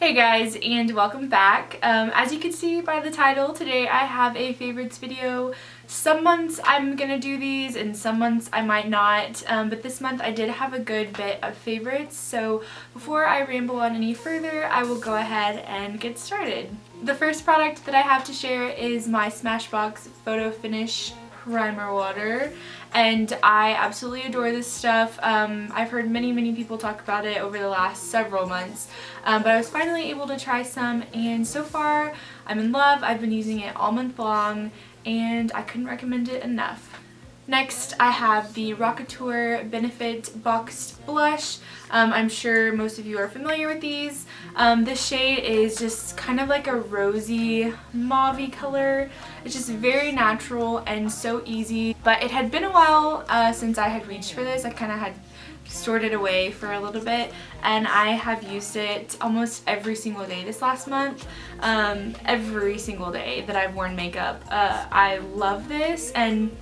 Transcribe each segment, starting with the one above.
Hey guys, and welcome back. As you can see by the title, today I have a favorites video. Some months I'm gonna do these and some months I might not, but this month I did have a good bit of favorites, so before I ramble on any further, I will go ahead and get started. The first product that I have to share is my Smashbox Photo Finish Primer Water, and I absolutely adore this stuff. I've heard many people talk about it over the last several months, but I was finally able to try some, and so far I'm in love. I've been using it all month long and I couldn't recommend it enough. Next, I have the Rockateur Benefit Boxed Blush. I'm sure most of you are familiar with these. This shade is just kind of like a rosy mauve-y color. It's just very natural and so easy, but it had been a while since I had reached for this. I kind of had stored it away for a little bit, and I have used it almost every single day this last month. Every single day that I've worn makeup. I love this, and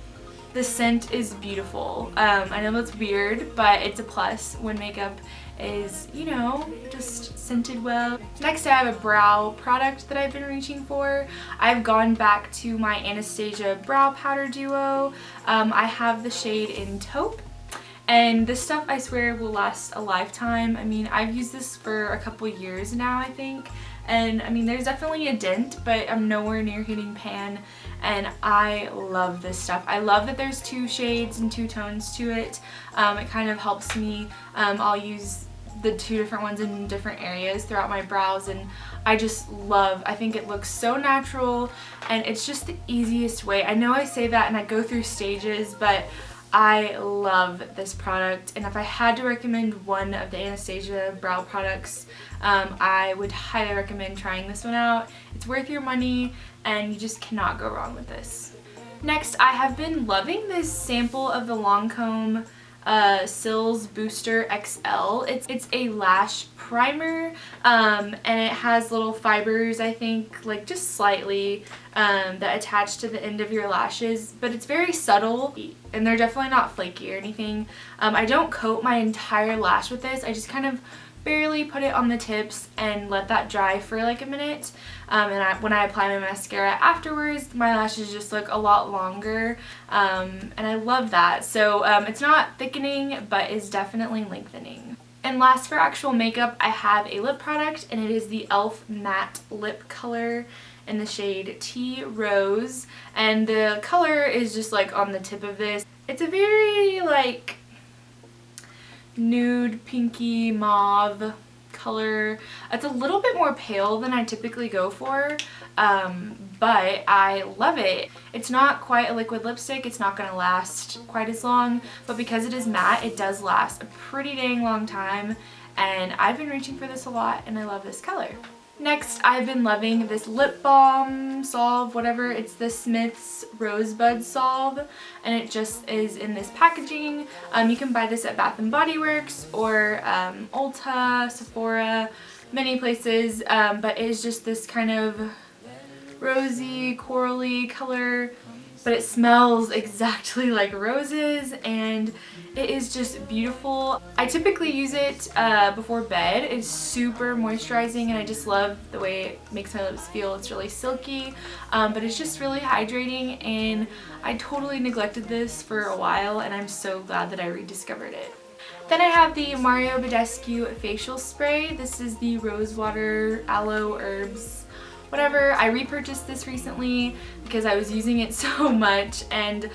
the scent is beautiful. I know that's weird, but it's a plus when makeup is, you know, just scented well. Next, I have a brow product that I've been reaching for. I've gone back to my Anastasia Brow Powder Duo. I have the shade in Taupe, and this stuff I swear will last a lifetime. I mean, I've used this for a couple years now, I think. And I mean, there's definitely a dent, but I'm nowhere near hitting pan, and I love this stuff. I love that there's two shades and two tones to it. It kind of helps me. I'll use the two different ones in different areas throughout my brows, and I think it looks so natural, and it's just the easiest way. I know I say that and I go through stages, but I love this product, and if I had to recommend one of the Anastasia brow products, I would highly recommend trying this one out. It's worth your money, and you just cannot go wrong with this. Next, I have been loving this sample of the Lancome Cils Booster XL. It's a lash primer, and it has little fibers, I think, like just slightly, that attach to the end of your lashes, but it's very subtle, and they're definitely not flaky or anything. I don't coat my entire lash with this. I just kind of barely put it on the tips and let that dry for like a minute, and when I apply my mascara afterwards, my lashes just look a lot longer, and I love that. So it's not thickening, but is definitely lengthening. And last, for actual makeup, I have a lip product, and it is the e.l.f. Matte Lip Color in the shade Tea Rose, and the color is just like on the tip of this. It's a very like nude pinky mauve color. It's a little bit more pale than I typically go for, but I love it. It's not quite a liquid lipstick. It's not going to last quite as long, but because it is matte, it does last a pretty dang long time, and I've been reaching for this a lot, and I love this color. Next, I've been loving this lip balm salve, whatever. It's the Smith's Rosebud Salve, and it just is in this packaging. You can buy this at Bath & Body Works or Ulta, Sephora, many places, but it is just this kind of rosy, corally color, but it smells exactly like roses, and it is just beautiful. I typically use it before bed. It's super moisturizing, and I just love the way it makes my lips feel. It's really silky, but it's just really hydrating, and I totally neglected this for a while, and I'm so glad that I rediscovered it. Then I have the Mario Badescu Facial Spray. This is the Rosewater Aloe Herbs whatever. I repurchased this recently because I was using it so much, and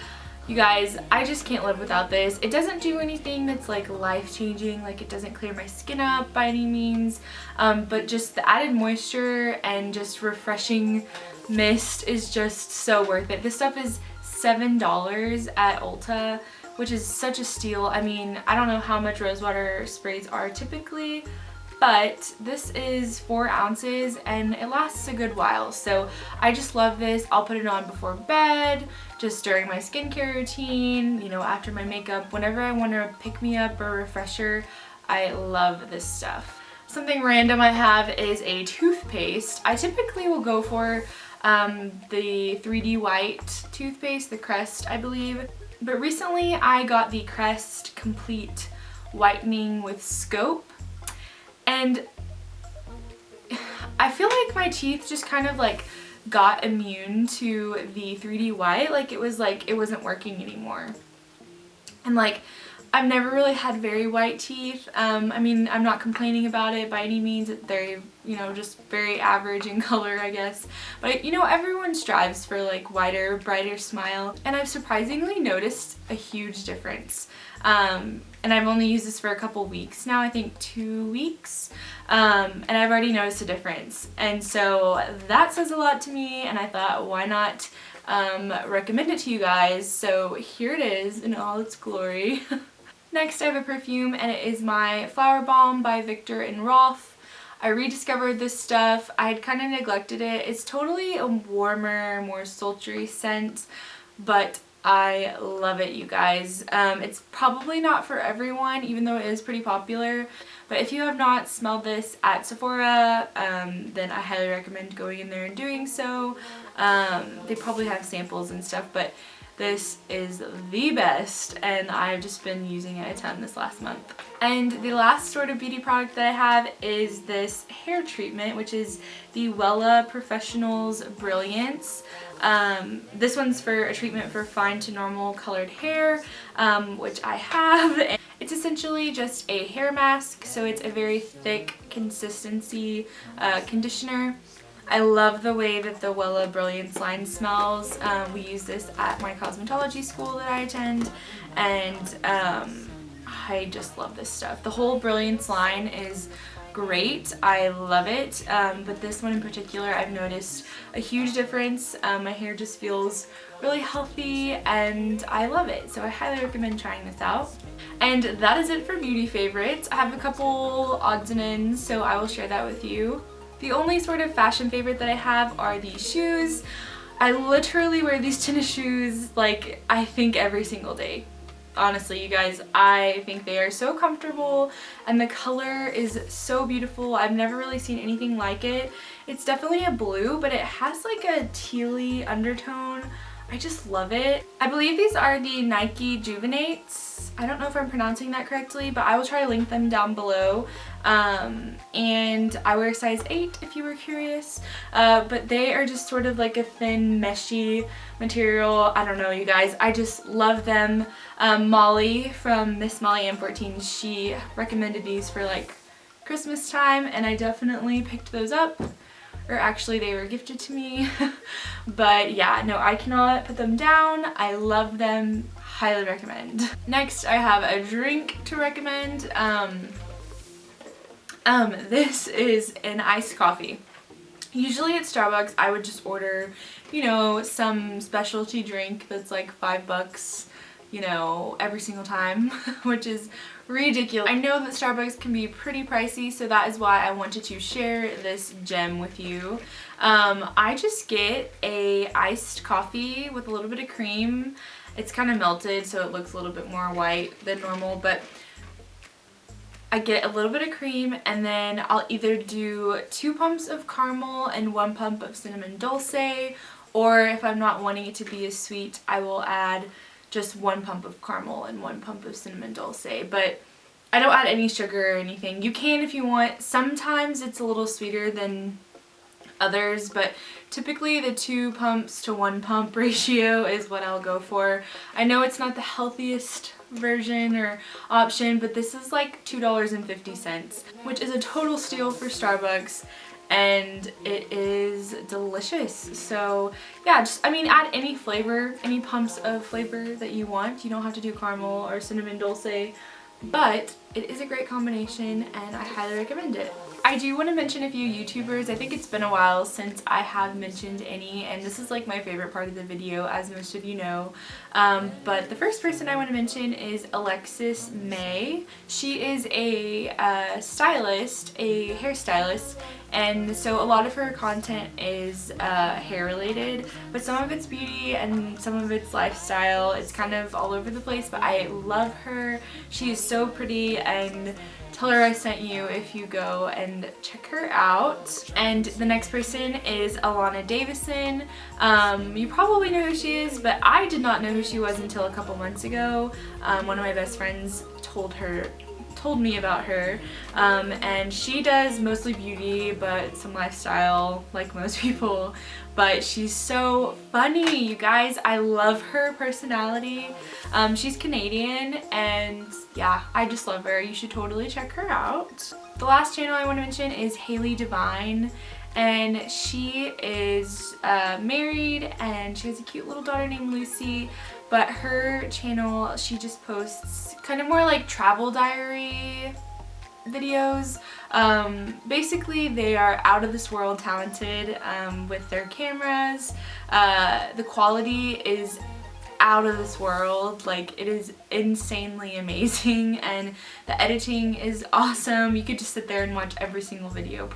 you guys, I just can't live without this. It doesn't do anything that's like life-changing, like it doesn't clear my skin up by any means, but just the added moisture and just refreshing mist is just so worth it. This stuff is $7 at Ulta, which is such a steal. I mean, I don't know how much rosewater sprays are typically, but this is 4 ounces and it lasts a good while, so I just love this. I'll put it on before bed, just during my skincare routine, you know, after my makeup, whenever I want to pick me up or refresher. I love this stuff. Something random I have is a toothpaste. I typically will go for the 3D White toothpaste, the Crest, I believe, but recently I got the Crest Complete Whitening with Scope, and like my teeth just kind of like got immune to the 3D white. Like it wasn't working anymore. And like I've never really had very white teeth. I mean, I'm not complaining about it by any means. They're, you know, just very average in color, I guess. But, you know, everyone strives for like whiter, brighter smile. And I've surprisingly noticed a huge difference. And I've only used this for a couple weeks now, I think 2 weeks. And I've already noticed a difference. And so that says a lot to me, and I thought, why not recommend it to you guys? So here it is in all its glory. Next I have a perfume, and it is my Flower Balm by Victor and Rolf. I rediscovered this stuff. I had kind of neglected it. It's totally a warmer, more sultry scent, but I love it, you guys. It's probably not for everyone, even though it is pretty popular, but if you have not smelled this at Sephora, then I highly recommend going in there and doing so. They probably have samples and stuff, but this is the best, and I've just been using it a ton this last month. And the last sort of beauty product that I have is this hair treatment, which is the Wella Professionals Brilliance. This one's for a treatment for fine to normal colored hair, which I have. It's essentially just a hair mask, so it's a very thick consistency conditioner. I love the way that the Wella Brilliance line smells. We use this at my cosmetology school that I attend, and I just love this stuff. The whole Brilliance line is great. I love it, but this one in particular, I've noticed a huge difference. My hair just feels really healthy, and I love it, so I highly recommend trying this out. And that is it for beauty favorites. I have a couple odds and ends, so I will share that with you. The only sort of fashion favorite that I have are these shoes. I literally wear these tennis shoes like I think every single day. Honestly, you guys, I think they are so comfortable, and the color is so beautiful. I've never really seen anything like it. It's definitely a blue, but it has like a tealy undertone. I just love it. I believe these are the Nike Juvenates. I don't know if I'm pronouncing that correctly, but I will try to link them down below. And I wear size 8 if you were curious. But they are just sort of like a thin, meshy material. I don't know, you guys. I just love them. Molly from Miss Molly M14, she recommended these for like Christmas time, and I definitely picked those up. Or actually they were gifted to me. But yeah, no, I cannot put them down. I love them. Highly recommend. Next I have a drink to recommend. This is an iced coffee. Usually at Starbucks I would just order, you know, some specialty drink that's like $5, you know, every single time, which is ridiculous. I know that Starbucks can be pretty pricey, so that is why I wanted to share this gem with you. I just get a iced coffee with a little bit of cream. It's kind of melted, so it looks a little bit more white than normal, but I get a little bit of cream, and then I'll either do 2 pumps of caramel and 1 pump of cinnamon dulce, or if I'm not wanting it to be as sweet, I will add just 1 pump of caramel and 1 pump of cinnamon dulce, but I don't add any sugar or anything. You can if you want. Sometimes it's a little sweeter than others, but typically the 2 pumps to 1 pump ratio is what I'll go for. I know it's not the healthiest version or option, but this is like $2.50, which is a total steal for Starbucks, and it is delicious. So yeah, just, I mean, add any flavor, any pumps of flavor that you want. You don't have to do caramel or cinnamon dulce, but it is a great combination, and I highly recommend it. I do want to mention a few YouTubers. I think it's been a while since I have mentioned any, and this is like my favorite part of the video, as most of you know. But the first person I want to mention is Alexis May. She is a stylist, a hairstylist, and so a lot of her content is hair related, but some of it's beauty and some of it's lifestyle. It's kind of all over the place, but I love her. She is so pretty, and tell her I sent you if you go and check her out. And the next person is Alana Davison. You probably know who she is, but I did not know who she was until a couple months ago. One of my best friends told told me about her, and she does mostly beauty but some lifestyle like most people, but she's so funny, you guys. I love her personality. She's Canadian, and yeah, I just love her. You should totally check her out. The last channel I want to mention is Haley Divine, and she is married and she has a cute little daughter named Lucy, but her channel, she just posts kind of more like travel diary videos. Basically they are out of this world talented with their cameras. The quality is out of this world, like it is insanely amazing, and the editing is awesome. You could just sit there and watch every single video.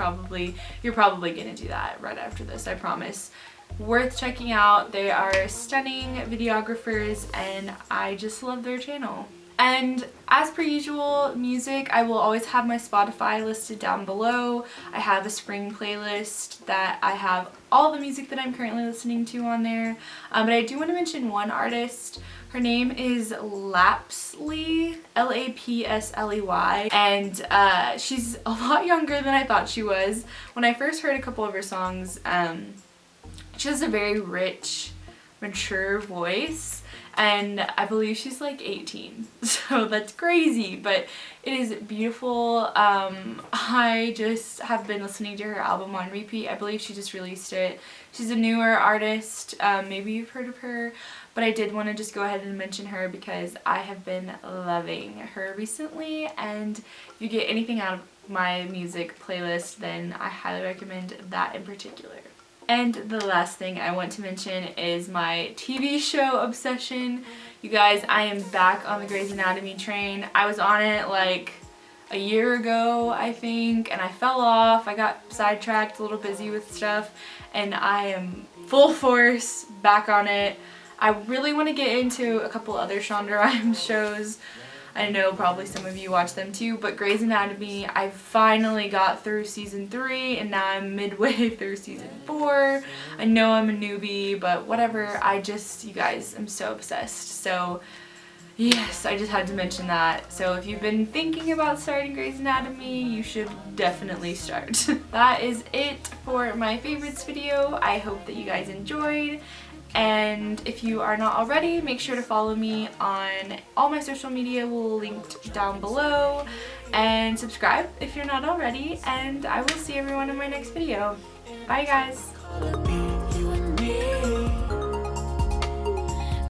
You're probably gonna do that right after this, I promise. Worth checking out. They are stunning videographers and I just love their channel. And as per usual, music, I will always have my Spotify listed down below. I have a spring playlist that I have all the music that I'm currently listening to on there. But I do want to mention one artist. Her name is Lapsley, Lapsley, and she's a lot younger than I thought she was. When I first heard a couple of her songs, she has a very rich, mature voice. And I believe she's like 18, so that's crazy, but it is beautiful. I just have been listening to her album on repeat. I believe she just released it. She's a newer artist. Maybe you've heard of her, but I did want to just go ahead and mention her because I have been loving her recently, and if you get anything out of my music playlist, then I highly recommend that in particular. And the last thing I want to mention is my TV show obsession. You guys, I am back on the Grey's Anatomy train. I was on it like a year ago, I think, and I fell off. I got sidetracked, a little busy with stuff, and I am full force back on it. I really want to get into a couple other Shonda Rhimes shows. I know probably some of you watch them too, but Grey's Anatomy, I finally got through season 3 and now I'm midway through season 4. I know I'm a newbie, but whatever. You guys, I'm so obsessed. So yes, I just had to mention that. So if you've been thinking about starting Grey's Anatomy, you should definitely start. That is it for my favorites video. I hope that you guys enjoyed. And if you are not already, make sure to follow me on all my social media linked down below, and subscribe if you're not already, and I will see everyone in my next video. Bye guys!